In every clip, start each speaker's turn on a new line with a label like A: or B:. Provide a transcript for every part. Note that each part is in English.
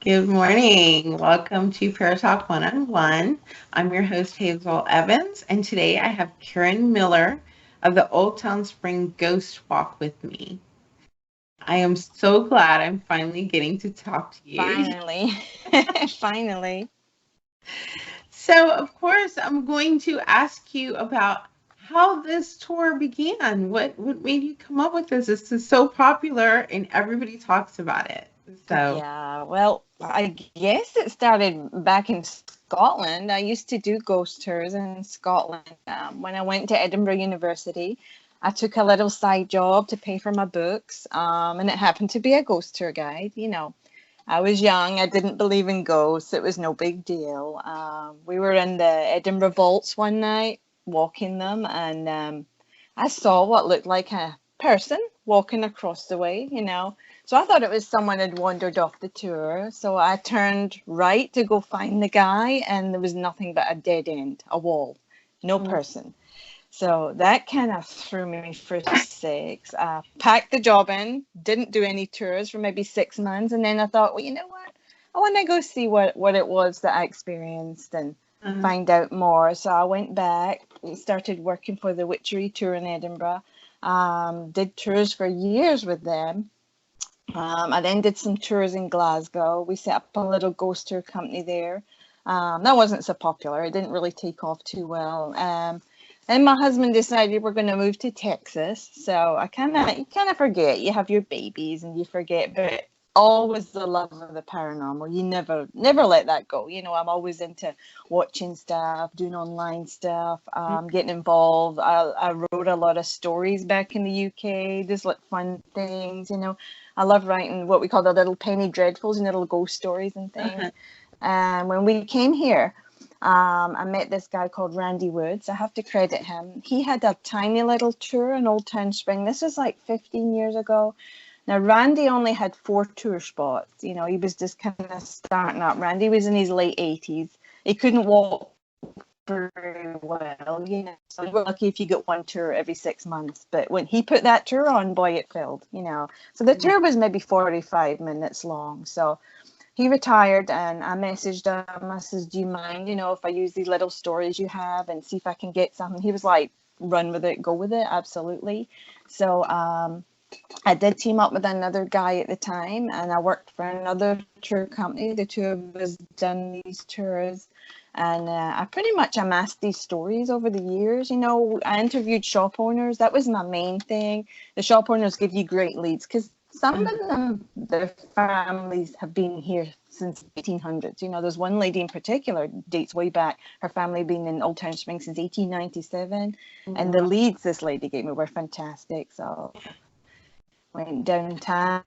A: Good morning. Welcome to ParaTalk One. I'm your host, Hazel Evans, and today I have Karen Miller of the Old Town Spring Ghost Walk with me. I am so glad I'm finally getting to talk to you.
B: Finally. Finally.
A: So, of course, I'm going to ask you about how this tour began. What made you come up with this? This is so popular and everybody talks about it. So,
B: Yeah, well, I guess it started back in Scotland. I used to do ghost tours in Scotland. When I went to Edinburgh University, I took a little side job to pay for my books, and it happened to be a ghost tour guide. I was young, I didn't believe in ghosts, it was no big deal. We were in the Edinburgh vaults one night, walking them, and I saw what looked like a person walking across the way. So I thought it was someone had wandered off the tour. So I turned right to go find the guy, and there was nothing but a dead end, a wall, no person. So that kind of threw me for six. Packed the job in, didn't do any tours for maybe 6 months, and then I thought, well, you know what? I want to go see what it was that I experienced and
A: uh,
B: find out more. So I went back, started working for the Witchery Tour in Edinburgh, did tours for years with them. I then did some tours in Glasgow. We set up a little ghost tour company there. That wasn't so popular. It didn't really take off too well. And my husband decided we're going to move to Texas. So you kind of forget. You have your babies and you forget, but always the love of the paranormal. You never let that go. I'm always into watching stuff, doing online stuff, getting involved. I wrote a lot of stories back in the UK, just like fun things. I love writing what we call the little penny dreadfuls and little ghost stories and things.
A: uh,
B: And when we came here, I met this guy called Randy Woods. I have to credit him. He had a tiny little tour in Old Town Spring. This was like 15 years ago. Now, Randy only had 4 tour spots. He was just kind of starting up. Randy was in his late 80s. He couldn't walk very well. So you were lucky if you got one tour every 6 months. But when he put that tour on, boy, it filled. So the tour was maybe 45 minutes long. So he retired and I messaged him. I says, do you mind, if I use these little stories you have and see if I can get something? He was like, run with it, go with it. Absolutely. So I did team up with another guy at the time and I worked for another tour company. The two of us done these tours. And I pretty much amassed these stories over the years. I interviewed shop owners. That was my main thing. The shop owners give you great leads because some of them, their families have been here since 1800s. There's one lady in particular, dates way back. Her family been in Old Town Spring since 1897. And the leads this lady gave me were fantastic. So went downtown,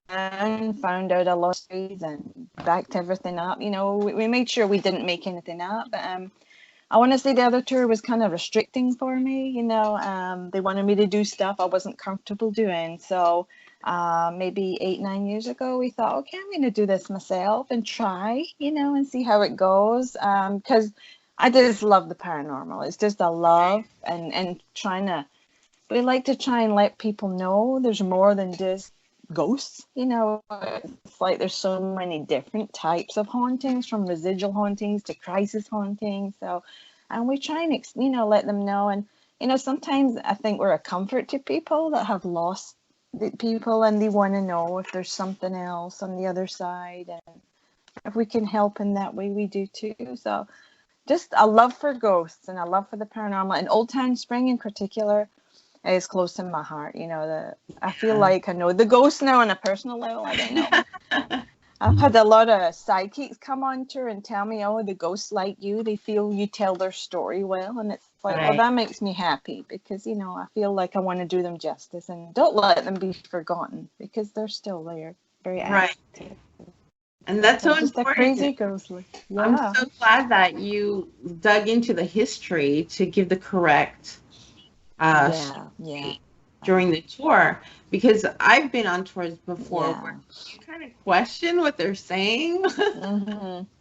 B: found out a lot of stories and backed everything up. We made sure we didn't make anything up. But I want to say the other tour was kind of restricting for me. They wanted me to do stuff I wasn't comfortable doing. So maybe 8, 9 years ago, we thought, okay, I'm going to do this myself and try, and see how it goes. Because I just love the paranormal. It's just a love and trying to, we like to try and let people know there's more than just ghosts. It's like there's so many different types of hauntings, from residual hauntings to crisis hauntings. So, and we try and let them know. And sometimes I think we're a comfort to people that have lost the people, and they want to know if there's something else on the other side, and if we can help in that way, we do too. So, just a love for ghosts and a love for the paranormal, and Old Town Spring in particular is close to my heart. I feel like I know the ghosts now on a personal level. I don't know. I've had a lot of psychics come on tour and tell me, oh, the ghosts like you. They feel you tell their story well. And it's like, well,
A: right.
B: that makes me happy because, I feel like I want to do them justice and don't let them be forgotten because they're still there, very
A: Right.
B: active.
A: And that's
B: So
A: so
B: just a
A: important.
B: crazy ghostly.
A: I'm
B: Yeah.
A: so glad that you dug into the history to give the correct
B: Yeah. Yeah.
A: story during the tour because I've been on tours before where
B: Yeah.
A: you kind of question what they're saying.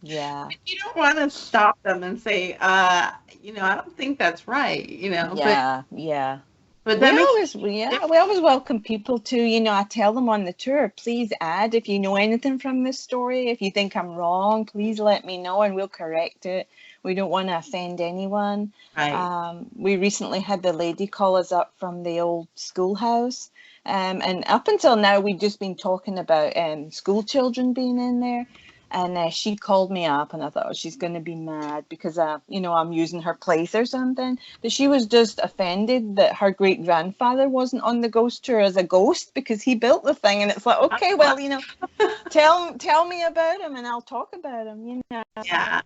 B: Yeah.
A: You don't want to stop them and say, I don't think that's right, but
B: Yeah. Yeah.
A: But
B: We
A: that makes
B: always, we always welcome people to, I tell them on the tour, please add if you know anything from this story. If you think I'm wrong, please let me know and we'll correct it. We don't want to offend anyone.
A: right.
B: We recently had the lady call us up from the old schoolhouse. And up until now, we've just been talking about school children being in there. And she called me up and I thought, oh, she's going to be mad because, I'm using her place or something. But she was just offended that her great grandfather wasn't on the ghost tour as a ghost because he built the thing. And it's like, okay, well, tell me about him and I'll talk about him,
A: Yeah.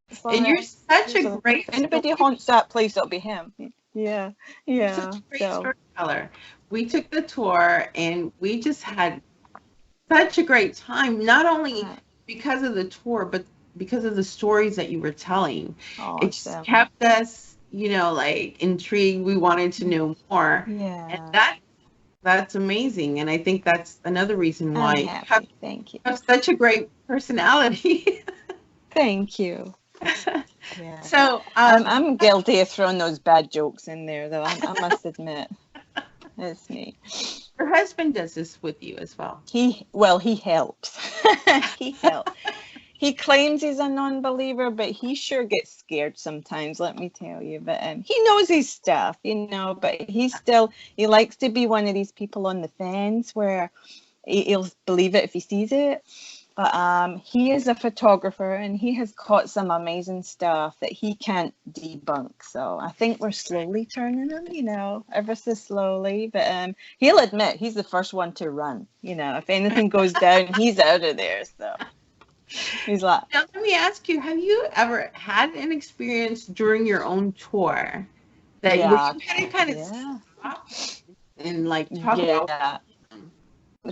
B: It's
A: And you're
B: like,
A: such a
B: so
A: great
B: if anybody
A: story.
B: haunts that place, it'll be him. Yeah,
A: You're
B: yeah.
A: such a great
B: So
A: storyteller. We took the tour and we just had such a great time, not only because of the tour, but because of the stories that you were telling. It just
B: awesome.
A: kept us, like intrigued. We wanted to know more. And
B: Yeah,
A: that's amazing. And I think that's another reason
B: I'm
A: why you
B: happy. Thank you.
A: have such a great personality.
B: Thank you. Yeah.
A: So,
B: I'm guilty of throwing those bad jokes in there, though. I must admit, it's me.
A: your husband does this with you as well.
B: He helps. He helps. He claims he's a non-believer, but he sure gets scared sometimes, let me tell you. But he knows his stuff, but he likes to be one of these people on the fence where he'll believe it if he sees it. But he is a photographer and he has caught some amazing stuff that he can't debunk. So I think we're slowly turning him, ever so slowly. But he'll admit he's the first one to run. If anything goes down, he's out of there. So he's like,
A: Now, let me ask you, have you ever had an experience during your own tour where
B: yeah,
A: you had to kind of
B: yeah,
A: stop and like talk about
B: yeah.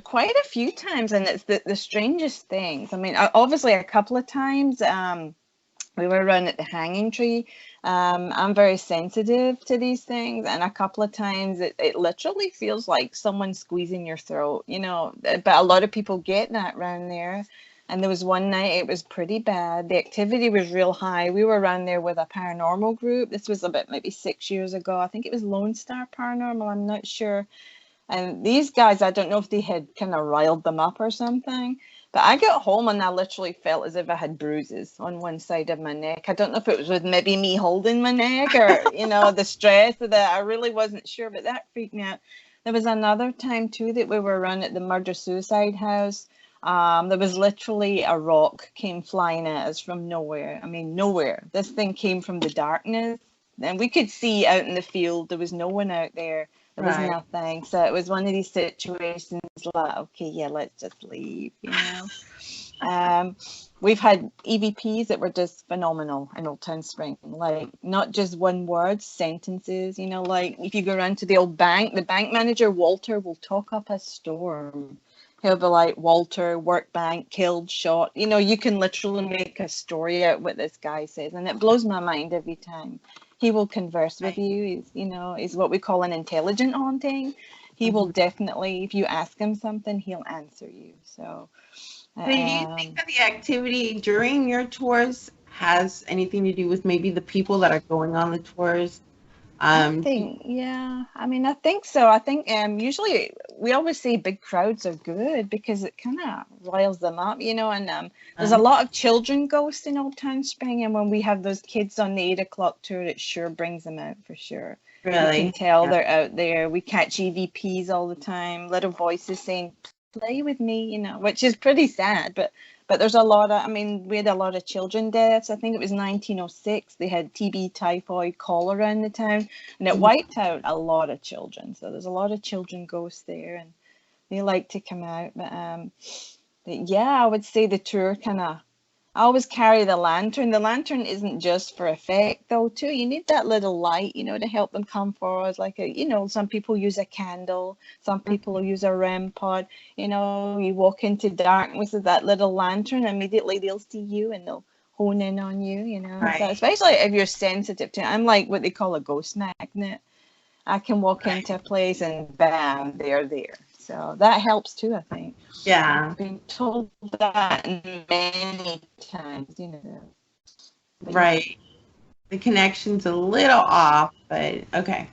B: Quite a few times, and it's the strangest things. I mean, obviously a couple of times we were around at the hanging tree. I'm very sensitive to these things, and a couple of times it literally feels like someone squeezing your throat, but a lot of people get that around there. And there was one night it was pretty bad. The activity was real high. We were around there with a paranormal group. This was about maybe 6 years ago. I think it was Lone Star Paranormal. I'm not sure. And these guys, I don't know if they had kind of riled them up or something, but I got home and I literally felt as if I had bruises on one side of my neck. I don't know if it was with maybe me holding my neck or, the stress of that. I really wasn't sure, but that freaked me out. There was another time too that we were around at the murder-suicide house. There was literally a rock came flying at us from nowhere. I mean, nowhere. This thing came from the darkness and we could see out in the field. There was no one out there. There was
A: right.
B: nothing. So it was one of these situations like, okay, yeah, let's just leave, We've had EVPs that were just phenomenal in Old Town Spring. Like, not just one word, sentences, like if you go around to the old bank, the bank manager, Walter, will talk up a storm. He'll be like, Walter, work bank, killed, shot. You can literally make a story out what this guy says. And it blows my mind every time. He will converse with you. He's what we call an intelligent haunting. He will definitely, if you ask him something, he'll answer you. So,
A: Do you think that the activity during your tours has anything to do with maybe the people that are going on the tours?
B: I think, yeah. I mean, I think so. I think usually we always say big crowds are good because it kind of riles them up, and there's a lot of children ghosts in Old Town Spring, and when we have those kids on the 8 o'clock tour, it sure brings them out for sure.
A: Really?
B: You can tell they're out there. We catch EVPs all the time, little voices saying, play with me, which is pretty sad, but there's a lot of, I mean, we had a lot of children deaths. I think it was 1906. They had TB, typhoid, cholera in the town, and it wiped out a lot of children. So there's a lot of children ghosts there, and they like to come out. But yeah, I would say the tour kind of, I always carry the lantern. The lantern isn't just for effect, though, too. You need that little light, to help them come forward. Like, some people use a candle. Some people will use a REM pod. You walk into darkness with that little lantern, immediately they'll see you and they'll hone in on you,
A: Right.
B: So especially if you're sensitive to it. I'm like what they call a ghost magnet. I can walk into a place and bam, they're there. So that helps too, I think.
A: Yeah.
B: I've been told that many times,
A: Right. The connection's a little off, but okay.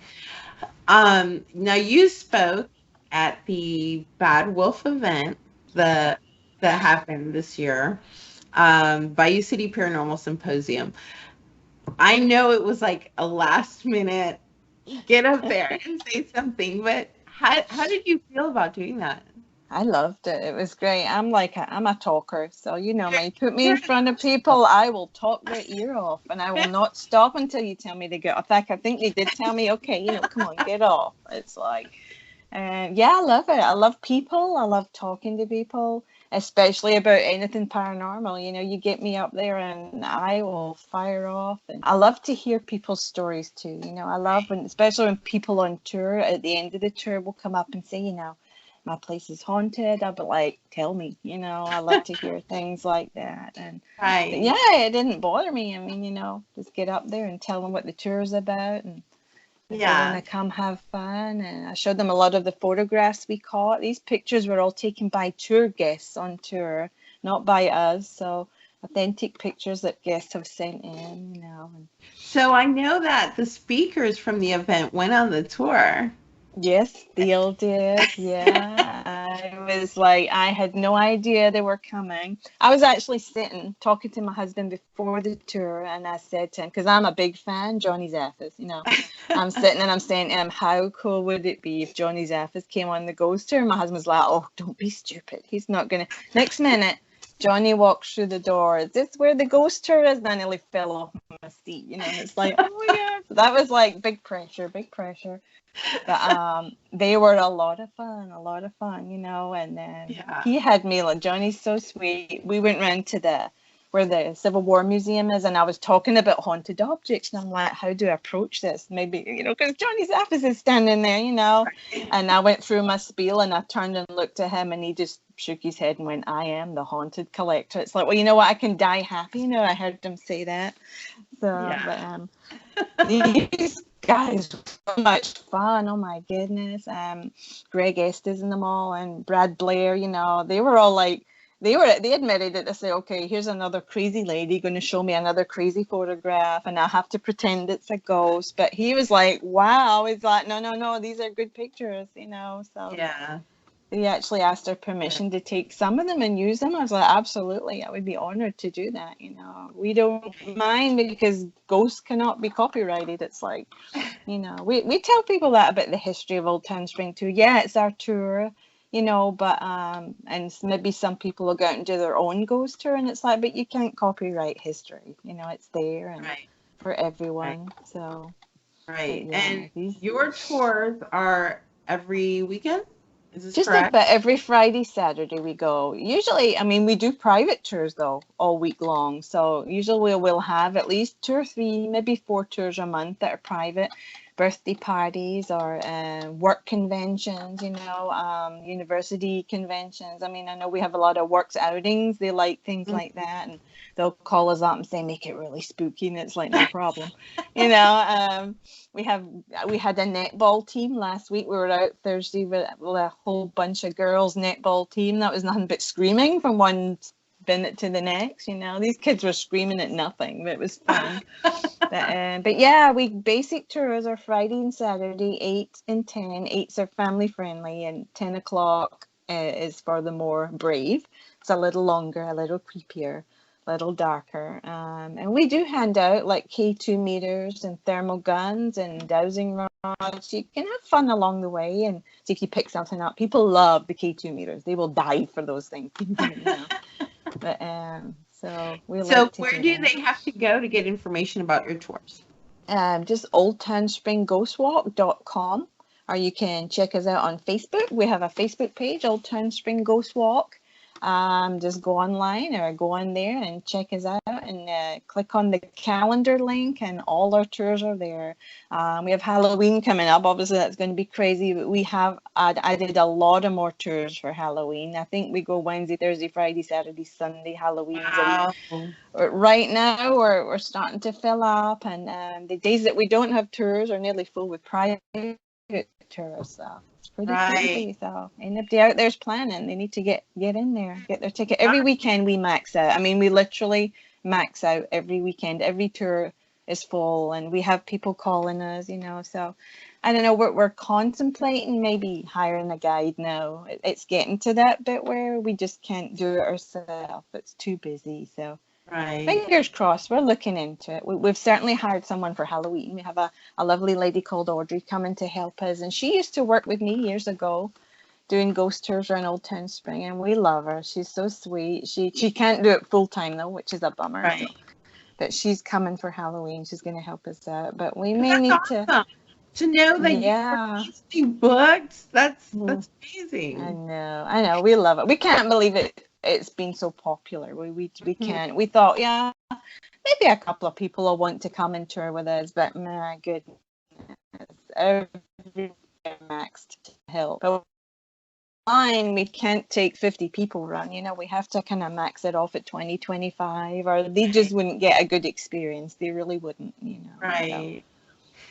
A: Now you spoke at the Bad Wolf event that happened this year, Bayou City Paranormal Symposium. I know it was like a last minute get up there and say something, but how did you feel about doing that?
B: I loved it. It was great. I'm a talker, so you know me. Put me in front of people, I will talk their ear off, and I will not stop until you tell me to get off. I think they did tell me, okay, come on, get off. It's like, yeah, I love it. I love people. I love talking to people, especially about anything paranormal. You get me up there and I will fire off. And I love to hear people's stories too. I love especially when people on tour at the end of the tour will come up and say, my place is haunted. I'll be like, tell me. I love to hear things like that. And
A: Right.
B: yeah, it didn't bother me. I mean, just get up there and tell them what the tour is about, and if they want to come have fun. And I showed them a lot of the photographs we caught. These pictures were all taken by tour guests on tour, not by us. So authentic pictures that guests have sent in,
A: So I know that the speakers from the event went on the tour.
B: Yes, they all did. Yeah. I had no idea they were coming. I was actually sitting talking to my husband before the tour, and I said to him, because I'm a big fan, Johnny Zaffis, I'm sitting and I'm saying to him, how cool would it be if Johnny Zaffis came on the ghost tour? My husband's like, oh, don't be stupid. He's not going to. Next minute, Johnny walks through the door. Is this where the ghost tour is? And I nearly fell off my seat. It's like, oh my God. So that was like big pressure, big pressure. But they were a lot of fun, and then he had me, like, Johnny's so sweet. We went round to where the Civil War Museum is, and I was talking about haunted objects, and I'm like, how do I approach this? Maybe, because Johnny Zaffis is standing there, and I went through my spiel, and I turned and looked at him, and he just shook his head and went, I am the haunted collector. It's like, well, you know what, I can die happy. I heard him say that. So, but these guys were so much fun. Oh my goodness. Greg Estes and them all, and Brad Blair, they were all like, they admitted it to say, okay, here's another crazy lady going to show me another crazy photograph, and I have to pretend it's a ghost. But he was like, wow. He's like, no, these are good pictures, so
A: Yeah.
B: He actually asked our permission to take some of them and use them. I was like, absolutely, I would be honored to do that. We don't mind, because ghosts cannot be copyrighted. It's like, we tell people that about the history of Old Town Spring too. Yeah, it's our tour, but and maybe some people will go out and do their own ghost tour, and it's like, but you can't copyright history. It's there and for everyone.
A: Right.
B: So
A: Right.
B: yeah,
A: And your tours are every weekend? Is this
B: just
A: correct?
B: about every Friday, Saturday we go. Usually, I mean, we do private tours though all week long. So usually we'll have at least 2 or 3, maybe 4 tours a month that are private. Birthday parties or work conventions, university conventions. I mean, I know we have a lot of works outings. They like things like that, and they'll call us up and say, make it really spooky, and it's like, no problem. We had a netball team last week. We were out Thursday with a whole bunch of girls netball team. That was nothing but screaming from one minute to the next. These kids were screaming at nothing, but it was fun. But yeah, we basic tours are Friday and Saturday, 8 and 10. 8's are family friendly, and 10 o'clock is for the more brave. It's a little longer, a little creepier, a little darker. And we do hand out like K2 meters and thermal guns and dowsing rods. You can have fun along the way and see if you pick something up. People love the K2 meters. They will die for those things. But so we like
A: So
B: to
A: where
B: do
A: do
B: that.
A: they have to go to get information about your tours?
B: Just oldtownspringghostwalk.com, or you can check us out on Facebook. We have a Facebook page, Old Town Spring Ghost Walk. Just go online or go on there and check us out, and click on the calendar link, and all our tours are there. We have Halloween coming up. Obviously, that's going to be crazy, but I did a lot of more tours for Halloween. I think we go Wednesday, Thursday, Friday, Saturday, Sunday. Halloween's a week. Right now, we're starting to fill up, and the days that we don't have tours are nearly full with private tours. So it's pretty crazy. So anybody out there's planning, they need to get in there, get their ticket. Every weekend we max out. I mean, we literally max out every weekend. Every tour is full, and we have people calling us, So I don't know, we're contemplating maybe hiring a guide now. It's getting to that bit where we just can't do it ourselves. It's too busy. So
A: Right.
B: fingers crossed, we're looking into it. We've certainly hired someone for Halloween. We have a lovely lady called Audrey coming to help us. And she used to work with me years ago doing ghost tours around Old Town Spring. And we love her. She's so sweet. She can't do it full time though, which is a bummer.
A: Right.
B: So, but she's coming for Halloween. She's going to help us out. But we
A: 'Cause
B: may
A: that's
B: need to,
A: awesome. To know that you are
B: yeah.
A: easily booked, that's
B: I
A: amazing.
B: know. We love it. We can't believe it's been so popular. We
A: Mhm.
B: can't. We thought, yeah, maybe a couple of people will want to come and tour with us, but my goodness, every maxed to help. But fine, we can't take 50 people run. We have to kind of max it off at 20, 25, or they just wouldn't get a good experience. They really wouldn't.
A: Right.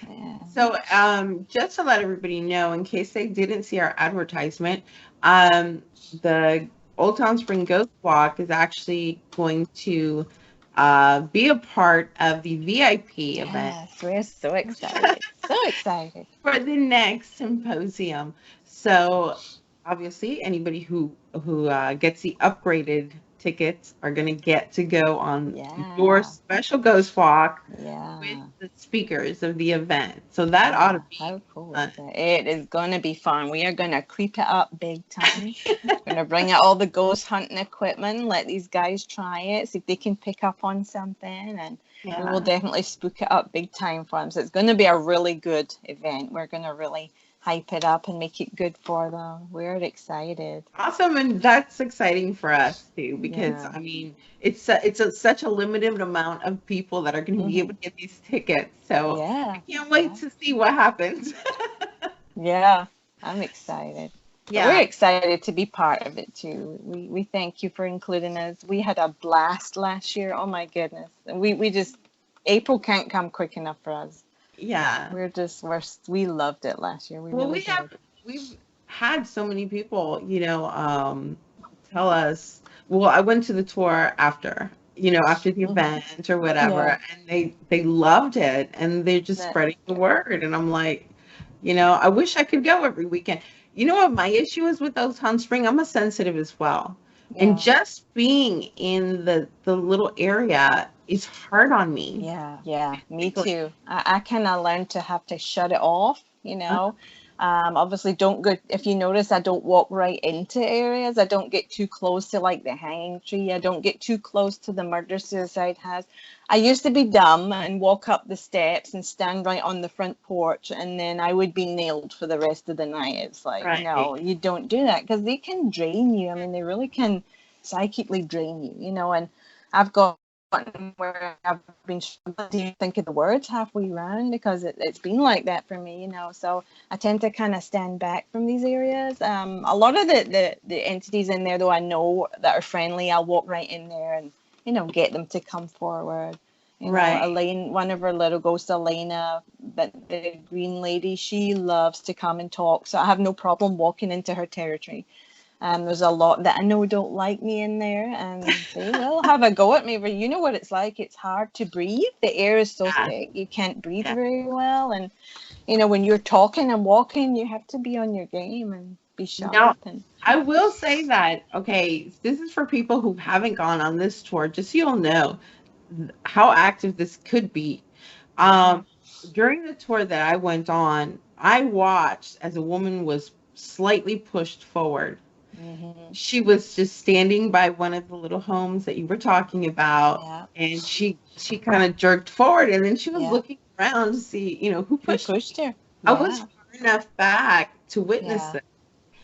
B: So, yeah.
A: So, just to let everybody know, in case they didn't see our advertisement, the Old Town Spring Ghost Walk is actually going to be a part of the VIP event
B: Yes, we're so excited. So excited.
A: for the next symposium. So, obviously, anybody who gets the upgraded tickets are going to get to go on your
B: Yeah.
A: special ghost walk
B: Yeah.
A: with the speakers of the event. So that ought to be
B: How cool
A: fun.
B: is it? It is going to be fun. We are going to creep it up big time. We're going to bring out all the ghost hunting equipment, let these guys try it, see if they can pick up on something, and we will
A: Yeah.
B: definitely spook it up big time for them. So it's going to be a really good event. We're going to really hype it up and make it good for them. We're excited.
A: Awesome, and that's exciting for us too, because
B: Yeah.
A: I mean, such a limited amount of people that are going to be able to get these tickets. So
B: Yeah.
A: I can't wait to see what happens.
B: Yeah, I'm excited. But we're
A: Yeah,
B: excited to be part of it too. We thank you for including us. We had a blast last year. Oh my goodness. And we just April can't come quick enough for us.
A: yeah.
B: We loved it last year. We
A: Well,
B: really did.
A: we've had so many people, tell us. Well, I went to the tour after the event or
B: Yeah.
A: whatever, and they loved it, and they're just
B: That's
A: spreading the
B: good.
A: word. And I'm like, I wish I could go every weekend. You know what my issue is with those Hot Spring? I'm a sensitive as well, and
B: Yeah.
A: just being in the little area is hard on me.
B: Yeah, me
A: Physically.
B: too. I kind of learned to have to shut it off. Obviously, don't go. If you notice, I don't walk right into areas. I don't get too close to like the hanging tree. I don't get too close to the murder suicide house. I used to be dumb and walk up the steps and stand right on the front porch, and then I would be nailed for the rest of the night. It's like,
A: Right.
B: no, you don't do that because they can drain you. I mean, they really can psychically drain you. And I've got where I've been struggling to even think of the words halfway around because it's been like that for me. So I tend to kind of stand back from these areas. A lot of the entities in there, though, I know that are friendly, I'll walk right in there and get them to come forward.
A: Right.
B: Elaine, one of our little ghosts, Elena, but the green lady, she loves to come and talk. So I have no problem walking into her territory. There's a lot that I know don't like me in there, and they will have a go at me. But you know what it's like. It's hard to breathe. The air is so
A: Yeah.
B: thick. You can't breathe
A: Yeah.
B: very well. And, when you're talking and walking, you have to be on your game and be
A: Now,
B: sharp. And
A: I will say that, okay, this is for people who haven't gone on this tour, just so you'll know how active this could be.
B: yeah.
A: Um, During the tour that I went on, I watched as a woman was slightly pushed forward.
B: Hmm.
A: She was just standing by one of the little homes that you were talking about,
B: Yeah.
A: and she kind of jerked forward, and then she was
B: Yeah.
A: looking around to see, who
B: Who
A: pushed
B: pushed
A: me.
B: her?
A: I was
B: Yeah.
A: far enough back to witness
B: Yeah.
A: it.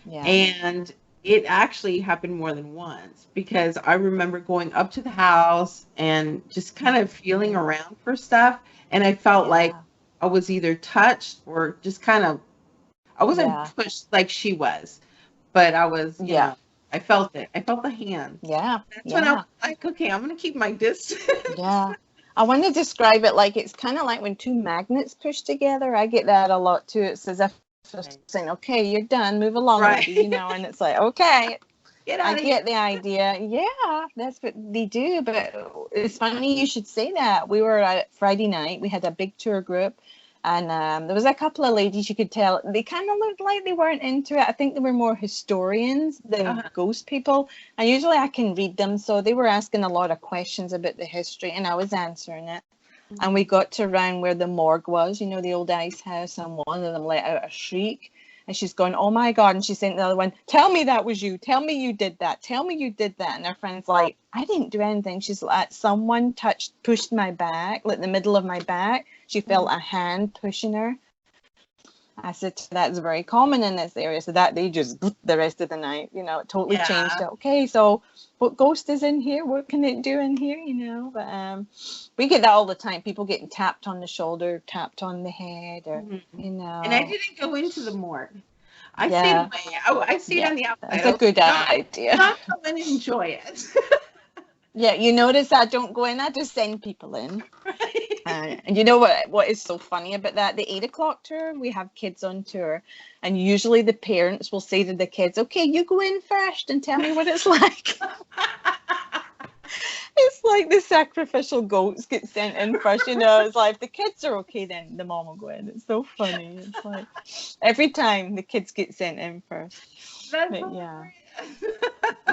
B: Yeah.
A: And it actually happened more than once because I remember going up to the house and just kind of feeling around for stuff. And I felt like
B: Yeah.
A: I was either touched or just kind of, I wasn't
B: Yeah.
A: pushed like she was, but I was,
B: Yeah.
A: I felt it. I felt the hand.
B: Yeah.
A: That's when I was
B: Yeah.
A: like, okay, I'm going to keep my distance.
B: Yeah. I want to describe it like it's kind of like when two magnets push together. I get that a lot too. It's as if it's saying, okay, you're done, move along,
A: Right.
B: lady, and it's like, okay,
A: Get
B: I
A: out of here.
B: get the idea. Yeah, that's what they do. But it's funny you should say that. We were at Friday night. We had a big tour group. And there was a couple of ladies, you could tell, they kind of looked like they weren't into it. I think they were more historians than ghost people. And usually I can read them. So they were asking a lot of questions about the history and I was answering it. And we got to around where the morgue was, the old ice house, and one of them let out a shriek. And she's going, oh my God. And she's saying to the other one, tell me that was you. Tell me you did that. Tell me you did that. And her friend's like, I didn't do anything. She's like, someone pushed my back, like the middle of my back. She felt a hand pushing her. I said, that's very common in this area. So that they just, the rest of the night, it totally changed it. Okay, so what ghost is in here? What can it do in here? But we get that all the time. People getting tapped on the shoulder, tapped on the head, or, And
A: I didn't go into the morgue. I stayed away. I stayed on the outside.
B: That's a good idea.
A: Not go and enjoy it.
B: Yeah, you notice I don't go in. I just send people in. And you know what is so funny about that? The 8 o'clock tour, we have kids on tour. And usually the parents will say to the kids, okay, you go in first and tell me what it's like. It's like the sacrificial goats get sent in first, It's like if the kids are okay, then the mom will go in. It's so funny. It's like every time the kids get sent in first.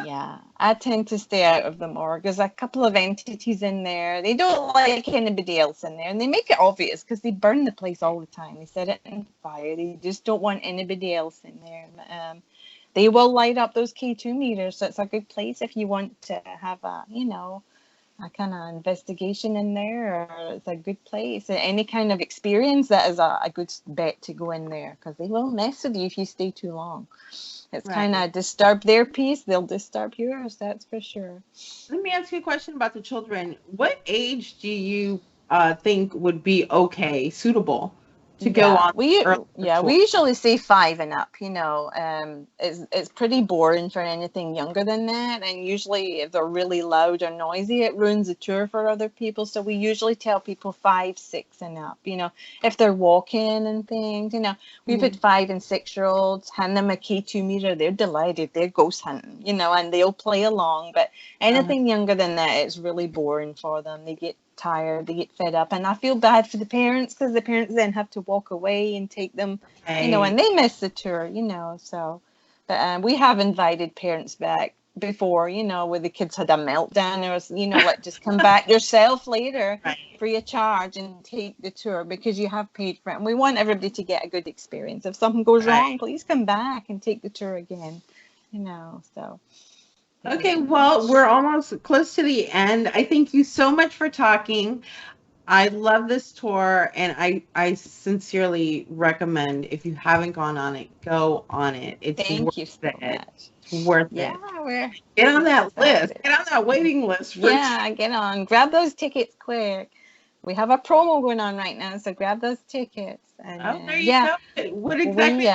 B: Yeah, I tend to stay out of the morgue. There's a couple of entities in there. They don't like anybody else in there, and they make it obvious because they burn the place all the time. They set it on fire. They just don't want anybody else in there. They will light up those K2 meters, so it's a good place if you want to have a kind of investigation in there, or it's a good place. Any kind of experience, that is a good bet to go in there, because they will mess with you if you stay too long. It's kind of disturb their peace, they'll disturb yours, that's for sure.
A: Let me ask you a question about the children. What age do you think would be suitable to go on?
B: We usually say 5 and up. It's pretty boring for anything younger than that, and usually if they're really loud or noisy, it ruins the tour for other people. So we usually tell people 5, 6 and up. If they're walking and things, we put 5 and 6-year-olds, hand them a K2 meter, they're delighted, they're ghost hunting, and they'll play along. But anything younger than that, it's really boring for them. They get tired, they get fed up, and I feel bad for the parents, because the parents then have to walk away and take them, and they miss the tour, so. But we have invited parents back before, where the kids had a meltdown, or just come back yourself later free of charge and take the tour, because you have paid for it, and we want everybody to get a good experience. If something goes wrong, please come back and take the tour again, so.
A: Okay, well, we're almost close to the end. I thank you so much for talking. I love this tour, and I sincerely recommend, if you haven't gone on it, go on it. It's worth it. It's worth it. Get on that list. Get on that waiting list.
B: Get on. Grab those tickets quick. We have a promo going on right now, so grab those tickets. And,
A: there you go. What exactly?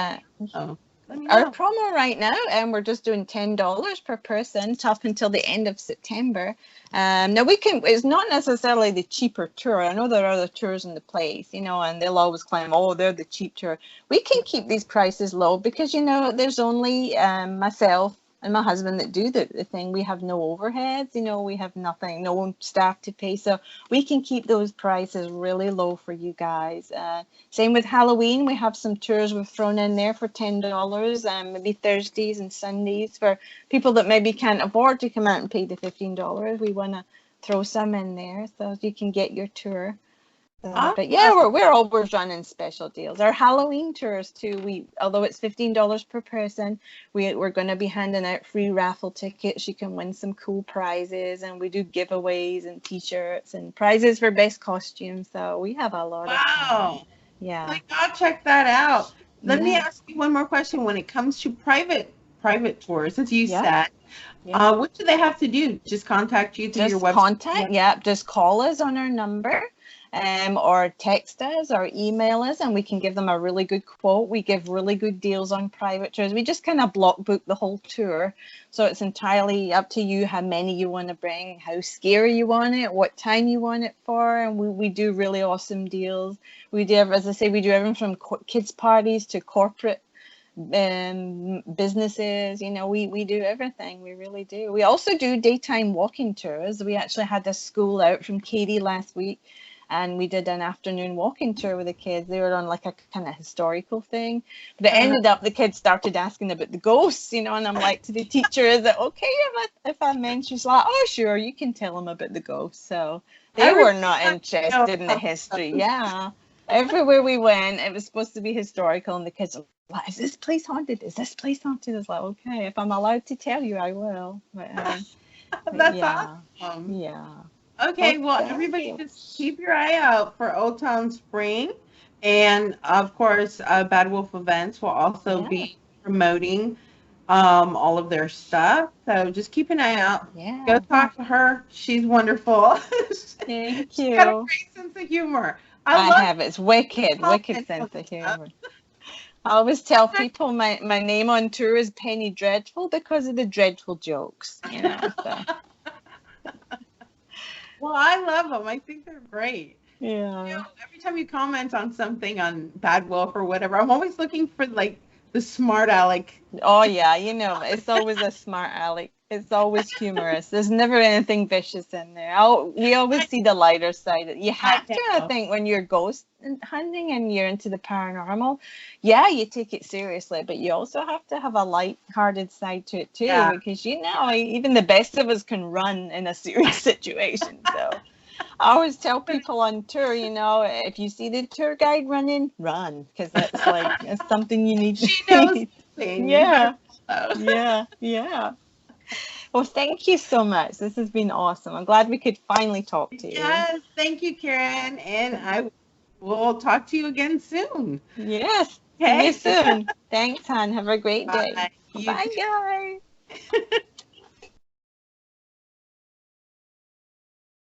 B: Our promo right now, and we're just doing $10 per person up until the end of September. Now it's not necessarily the cheaper tour. I know there are other tours in the place, and they'll always claim, oh, they're the cheap tour. We can keep these prices low because, there's only myself and my husband that do the thing. We have no overheads, we have nothing, no staff to pay. So we can keep those prices really low for you guys. Same with Halloween. We have some tours we've thrown in there for $10, maybe Thursdays and Sundays for people that maybe can't afford to come out and pay the $15. We want to throw some in there so you can get your tour. But we're always running special deals. Our Halloween tours too, although it's $15 per person, we're going to be handing out free raffle tickets. You can win some cool prizes, and we do giveaways and t-shirts and prizes for best costumes. So we have a lot of fun. Yeah.
A: I'll check that out. Let me ask you one more question. When it comes to private tours, since you said, what do they have to do? Just contact you through your website?
B: Just call us on our number. Or text us or email us, and we can give them a really good quote. We give really good deals on private tours. We just kind of block book the whole tour. So it's entirely up to you how many you want to bring, how scary you want it, what time you want it for. And we do really awesome deals. We do, as I say, we do everything from kids parties to corporate businesses. We do everything. We really do. We also do daytime walking tours. We actually had a school out from Katy last week. and we did an afternoon walking tour with the kids. They were on like a kind of historical thing, but it ended up the kids started asking about the ghosts, and I'm like to the teacher, is it okay if I mention? She's like, oh sure, you can tell them about the ghosts. So they were not interested in the history. Yeah, everywhere we went, it was supposed to be historical, and the kids were like, is this place haunted? Is this place haunted? It's like, okay, if I'm allowed to tell you, I will. But,
A: That's
B: yeah.
A: awesome.
B: Yeah.
A: Okay, well, everybody just keep your eye out for Old Town Spring. And of course, Bad Wolf Events will also be promoting all of their stuff. So just keep an eye out.
B: Yeah.
A: Go talk to her. She's wonderful.
B: Thank
A: She's
B: you.
A: got a great sense of humor.
B: I have. It's wicked sense of humor. I always tell people my name on tour is Penny Dreadful because of the dreadful jokes, So.
A: Well, I love them. I think they're great.
B: Yeah.
A: Every time you comment on something on Bad Wolf or whatever, I'm always looking for like the smart aleck.
B: Oh yeah, it's always a smart aleck. It's always humorous. There's never anything vicious in there. We always see the lighter side. You have to, I think, when you're ghost hunting and you're into the paranormal. Yeah, you take it seriously, but you also have to have a light-hearted side to it too, because even the best of us can run in a serious situation. So I always tell people on tour, if you see the tour guide running, run, because that's like it's something you need to see.
A: She knows things.
B: Yeah. Yeah. Well, thank you so much. This has been awesome. I'm glad we could finally talk to you.
A: Yes, thank you, Karen. And I will talk to you again soon.
B: Yes.
A: Okay.
B: See you soon. Thanks, hon. Have a great day.
A: Bye.
B: Bye, guys.